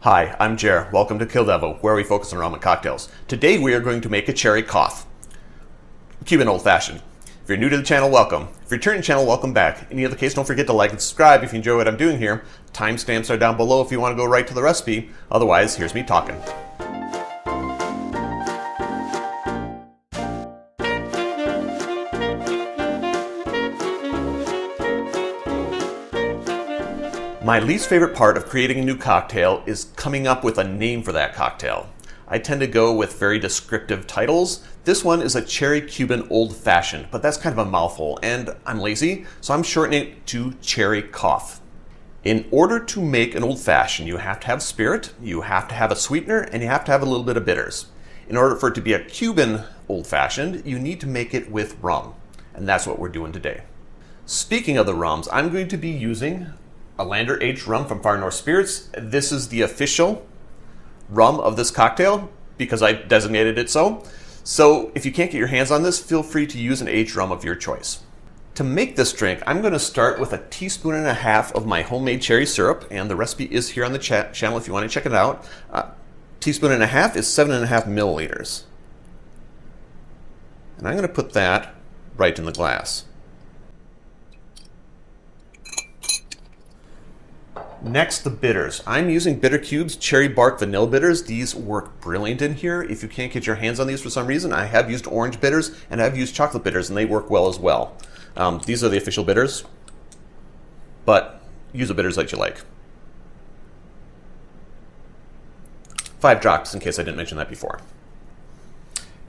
Hi, I'm Jer. Welcome to Kill-Divill, where we focus on rum and cocktails. Today we are going to make a Cherry C.O.F, Cuban Old Fashioned. If you're new to the channel, welcome. If you're returning to the channel, welcome back. In other case, don't forget to like and subscribe if you enjoy what I'm doing here. Timestamps are down below if you want to go right to the recipe. Otherwise, here's me talking. My least favorite part of creating a new cocktail is coming up with a name for that cocktail. I tend to go with very descriptive titles. This one is a Cherry Cuban Old Fashioned, but that's kind of a mouthful, and I'm lazy, so I'm shortening it to Cherry C.O.F. In order to make an old fashioned, you have to have spirit, you have to have a sweetener, and you have to have a little bit of bitters. In order for it to be a Cuban old fashioned, you need to make it with rum, and that's what we're doing today. Speaking of the rums, I'm going to be using Ålander Aged Rum from Far North Spirits. This is the official rum of this cocktail because I designated it so. So if you can't get your hands on this, feel free to use an aged rum of your choice. To make this drink, I'm going to start with 1.5 teaspoons of my homemade cherry syrup, and the recipe is here on the channel if you want to check it out. 1.5 teaspoons is 7.5 milliliters. And I'm going to put that right in the glass. Next, the bitters. I'm using Bitter Cube's Cherry Bark Vanilla Bitters. These work brilliant in here. If you can't get your hands on these for some reason, I have used orange bitters and I've used chocolate bitters, and they work well as well. These are the official bitters, but use the bitters that you like. 5 drops in case I didn't mention that before.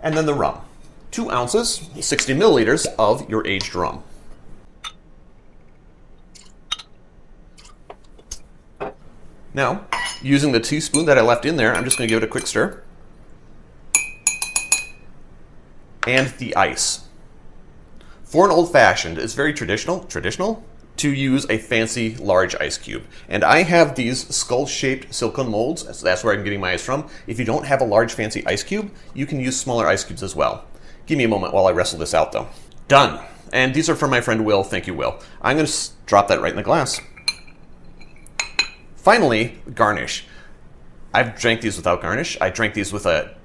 And then the rum. 2 ounces, 60 milliliters of your aged rum. Now, using the teaspoon that I left in there, I'm just going to give it a quick stir. And the ice. For an old-fashioned, it's very traditional to use a fancy large ice cube. And I have these skull-shaped silicone molds, so that's where I'm getting my ice from. If you don't have a large fancy ice cube, you can use smaller ice cubes as well. Give me a moment while I wrestle this out though. Done. And these are from my friend Will. Thank you, Will. I'm going to drop that right in the glass. Finally, garnish. I've drank these without garnish. I drank these with a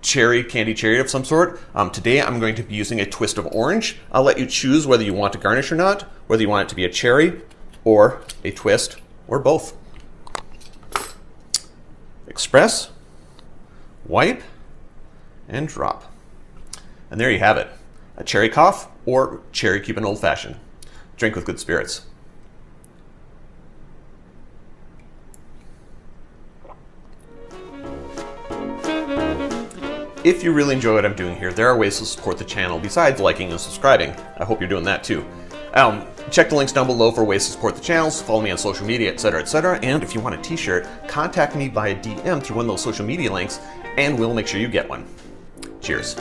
candy cherry of some sort. Today I'm going to be using a twist of orange. I'll let you choose whether you want to garnish or not, whether you want it to be a cherry or a twist or both. Express, wipe, and drop. And there you have it. A Cherry C.O.F or Cherry Cuban Old Fashioned. Drink with good spirits. If you really enjoy what I'm doing here, there are ways to support the channel besides liking and subscribing. I hope you're doing that too. Check the links down below for ways to support the channel, follow me on social media, etc., etc. And if you want a t-shirt, contact me via DM through one of those social media links, and we'll make sure you get one. Cheers.